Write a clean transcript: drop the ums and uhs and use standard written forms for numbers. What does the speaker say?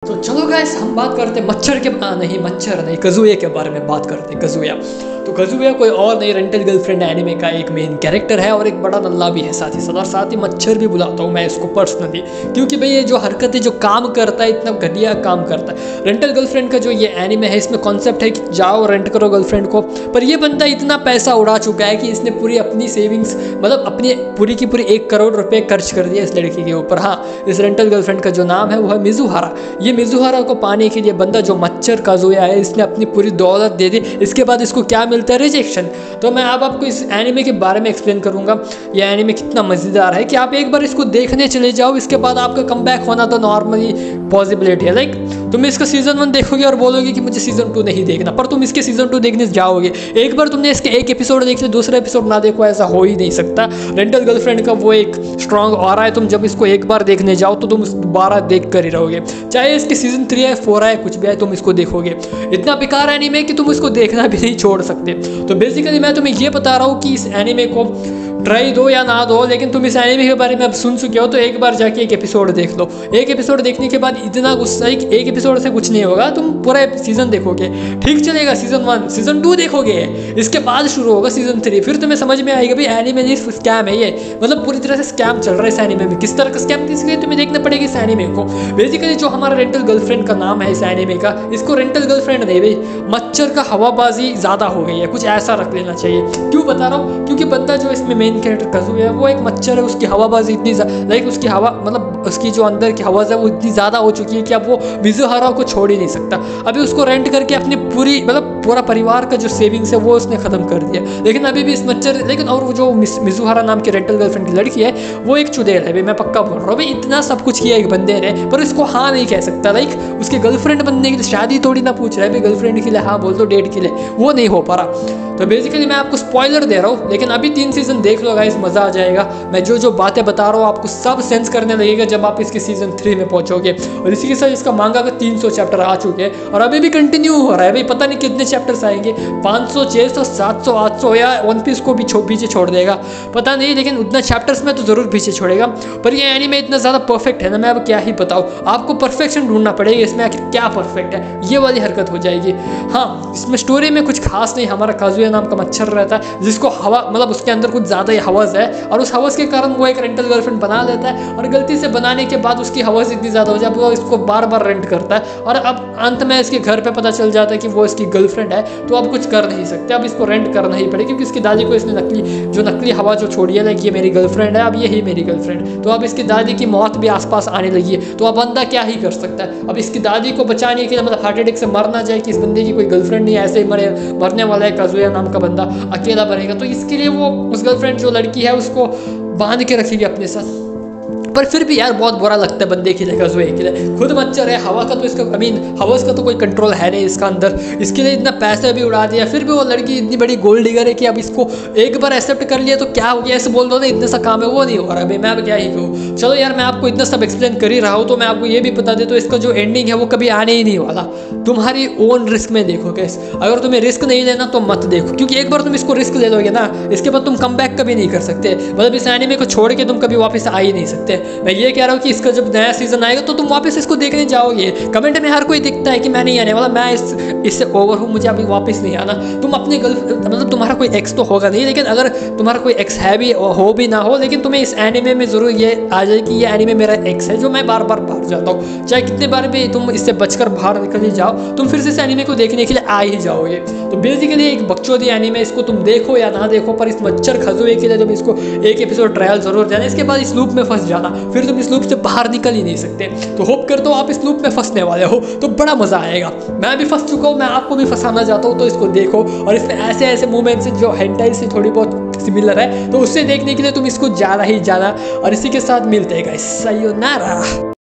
तो चलो गाइस हम बात करते हैं मच्छर नहीं कज़ुया के बारे में बात करते हैं। कज़ुया तो कज़ुया कोई और नहीं, रेंटल गर्लफ्रेंड एनिमे का एक मेन कैरेक्टर है और एक बड़ा नल्ला भी है साथ ही मच्छर भी बुलाता हूँ मैं इसको पर्सनली, क्योंकि भाई ये जो हरकत है, जो काम करता है, इतना घटिया काम करता है। रेंटल गर्लफ्रेंड का जो ये एनिमे है, इसमें कॉन्सेप्ट है कि जाओ रेंट करो गर्लफ्रेंड को, पर ये बंदा इतना पैसा उड़ा चुका है कि इसने पूरी अपनी सेविंग्स मतलब अपनी पूरी की पूरी 1 करोड़ रुपए खर्च कर दिया इस लड़की के ऊपर। हाँ, इस रेंटल गर्लफ्रेंड का जो नाम है वो है मिज़ुहारा। ये मिज़ुहारा को पाने के लिए बंदा जो मच्छर कज़ुया है, इसने अपनी पूरी दौलत दे दी। इसके बाद इसको क्या मिलता है? रिजेक्शन। तो मैं अब आपको इस एनिमे के बारे में एक्सप्लेन करूंगा। ये एनिमे कितना मज़ेदार है कि आप एक बार इसको देखने चले जाओ, इसके बाद आपका कमबैक होना तो नॉर्मली पॉसिबिलिटी है। लाइक तुम इसका सीजन 1 देखोगे और बोलोगे कि मुझे सीजन 2 नहीं देखना, पर तुम इसके सीजन 2 देखने जाओगे। एक बार तुमने इसके एक एपिसोड देख लिया, दूसरा एपिसोड ना देखो, ऐसा हो ही नहीं सकता। रेंटल गर्लफ्रेंड का वो एक स्ट्रॉन्ग ऑरा है, तुम जब इसको एक बार देखने जाओ तो तुम दोबारा देख कर ही रहोगे, चाहे इसके सीजन 3 है, 4 है, कुछ भी है, तुम इसको देखोगे। इतना बेकार एनिमे कि तुम इसको देखना भी नहीं छोड़ सकते। तो बेसिकली मैं तुम्हें ये बता रहा हूँ कि इस एनिमे को ट्राई दो या ना दो, लेकिन तुम इस एनिमे के बारे में अब सुन चुके हो तो एक बार जाके एक एपिसोड देख लो। एक एपिसोड देखने के बाद इतना गुस्सा है कि एक एपिसोड से कुछ नहीं होगा, तुम पूरा सीजन देखोगे, ठीक चलेगा। सीजन 1 सीजन 2 देखोगे, इसके बाद शुरू होगा सीजन 3, फिर तुम्हें समझ में आएगा भाई एनिमे नहीं स्कैम है ये, मतलब पूरी तरह से स्कैम चल रहा है इस एनिमे में। किस तरह का स्कैम, इसलिए तुम्हें देखना पड़ेगा इस एनिमे को। बेसिकली जो हमारा रेंटल गर्लफ्रेंड का नाम है इस एनिमे का, इसको रेंटल गर्लफ्रेंड नहीं भाई, मच्छर का हवाबाजी ज़्यादा हो गई है, कुछ ऐसा रख लेना चाहिए। क्यों बता रहा हूँ? क्योंकि बंदा जो इसमें मेन कैरेक्टर कज़ुया है वो एक मच्छर है, उसकी हवाबाजी इतनी लाइक उसकी हवा मतलब उसकी जो अंदर की हवा है वो इतनी ज़्यादा हो चुकी है कि अब वो मिज़ुहारा को छोड़ ही नहीं सकता। अभी उसको रेंट करके अपनी पूरी मतलब पूरा परिवार का जो सेविंग्स है वो उसने ख़त्म कर दिया, लेकिन अभी भी इस मच्छर लेकिन और वो जो मिज़ुहारा नाम की रेंटल गर्लफ्रेंड की लड़की है वो एक चुड़ैल है भाई, मैं पक्का बोल रहा हूँ भाई। इतना सब कुछ किया एक बंदे ने, पर इसको हाँ नहीं कह सकता। लाइक उसके गर्लफ्रेंड बनने के लिए शादी थोड़ी ना पूछ रहा है भाई, गर्लफ्रेंड के लिए हाँ बोल दो, डेट के लिए, वो नहीं हो पा रहा। तो बेसिकली मैं आपको स्पॉइलर दे रहा हूँ, लेकिन अभी 3 सीजन देख लो गाइस, मज़ा आ जाएगा। मैं जो बातें बता रहा हूँ आपको सब सेंस करने लगेगा जब आप इसके सीजन 3 में पहुँचोगे। और इसी के साथ इसका मांगा का 300 चैप्टर आ चुके हैं और अभी भी कंटिन्यू हो रहा है भाई, पता नहीं कितने चैप्टर्स आएंगे, 500, 600, 700, 800 या वन पीस को भी पीछे छोड़ देगा पता नहीं, लेकिन उतना चैप्टर्स में तो ज़रूर पीछे छोड़ेगा। पर ये एनीमे इतना ज़्यादा परफेक्ट है ना, मैं अब क्या ही बताऊँ आपको, परफेक्शन ढूंढना पड़ेगा इसमें आखिर क्या परफेक्ट है, ये वाली हरकत हो जाएगी। हाँ, इसमें स्टोरी में कुछ खास नहीं, हमारा कज़ुया नाम का मच्छर रहता है जिसको हवा मतलब उसके अंदर कुछ ज़्यादा ही हवस है, और उस हवस के कारण वो एक रेंटल गर्लफ्रेंड बना लेता है, और गलती से बनाने के बाद उसकी हवस इतनी ज़्यादा हो जाए वो इसको बार बार रेंट करता है, और अब अंत में इसके घर पे पता चल जाता है कि वो इसकी गर्लफ्रेंड है, तो अब कुछ कर नहीं सकते, अब इसको रेंट करना ही पड़ेगा, क्योंकि इसकी दादी को इसने नकली हवा जो छोड़ी है, लाइक ये मेरी गर्लफ्रेंड है, अब यही मेरी गर्लफ्रेंड। तो अब इसकी दादी की मौत भी आसपास आने लगी है, तो अब बंदा क्या ही कर सकता है। अब इसकी दादी को बचाने के लिए मतलब हार्ट अटैक से मर ना जाए कि इस बंदे की कोई गर्लफ्रेंड नहीं है, ऐसे ही मरने वाला है कज़ुया नाम का बंदा, अकेला बनेगा, तो इसके लिए वो उस गर्लफ्रेंड जो लड़की है उसको बांध के रखेगी अपने साथ। पर फिर भी यार बहुत बुरा लगता है बंदे के लिए, कज़ुया के लिए। खुद मच्छर है, हवा का तो इसका हवस का तो कोई कंट्रोल है नहीं इसका अंदर, इसके लिए इतना पैसा भी उड़ा दिया, फिर भी वो लड़की इतनी बड़ी गोल्ड डिगर है कि अब इसको एक बार एक्सेप्ट कर लिया तो क्या हो गया, ऐसे बोल दो ना, इतना सा काम है वो नहीं हो रहा भाई, मैं अब क्या ही कहूँ। चलो यार, मैं आपको इतना सब एक्सप्लेन कर ही रहा हूँ, तो मैं आपको ये भी बता दे, तो इसका जो एंडिंग है वो कभी आने ही नहीं वाला, तुम्हारी ओन रिस्क में देखो गाइस। अगर तुम्हें रिस्क नहीं लेना तो मत देखो, क्योंकि एक बार तुम इसको रिस्क ले लोगे ना, इसके बाद तुम कम बैक कभी नहीं कर सकते, मतलब इस एनीमे को छोड़ के तुम कभी वापस आ ही नहीं सकते। मैं ये कह रहा हूँ कि इसका जब नया सीजन आएगा तो तुम वापस इसको देखने जाओगे। कमेंट में हर कोई दिखता है कि मैं नहीं आने वाला, मैं इससे ओवर हूँ, मुझे अभी वापस नहीं आना। तुम अपने मतलब तुम्हारा कोई एक्स तो होगा नहीं, लेकिन अगर तुम्हारा कोई एक्स है भी हो भी ना हो, लेकिन तुम्हें इस एनीमे में जरूर ये आ जाए कि ये एनीमे मेरा एक्स है जो मैं बार बार भाग जाता हूँ, चाहे कितने बार भी तुम इससे बचकर बाहर निकल ही जाओ, तुम फिर से इस एनीमे को देखने के लिए आ ही जाओगे। तो बेसिकली एक बकचोदी एनीमे, इसको तुम देखो या ना देखो, पर इस मच्छर कज़ुया के लिए तुम इसको एक एपिसोड ट्रायल जरूर देना, इसके बाद इस लूप में फंस जाना, फिर तुम इस लूप से बाहर निकल ही नहीं सकते। तो होप करता हूँ आप इस लूप में फंसने वाले हो, तो बड़ा मजा आएगा। मैं भी फंस चुका हूँ, मैं आपको भी फंसाना चाहता हूँ, तो इसको देखो, और इसमें ऐसे ऐसे मूवमेंट्स जो हेंटाई से थोड़ी बहुत सिमिलर है, तो उससे देखने के लिए तुम इसको जाना ही जाना। और इसी के साथ मिलते हैं गाइस, सायोनारा।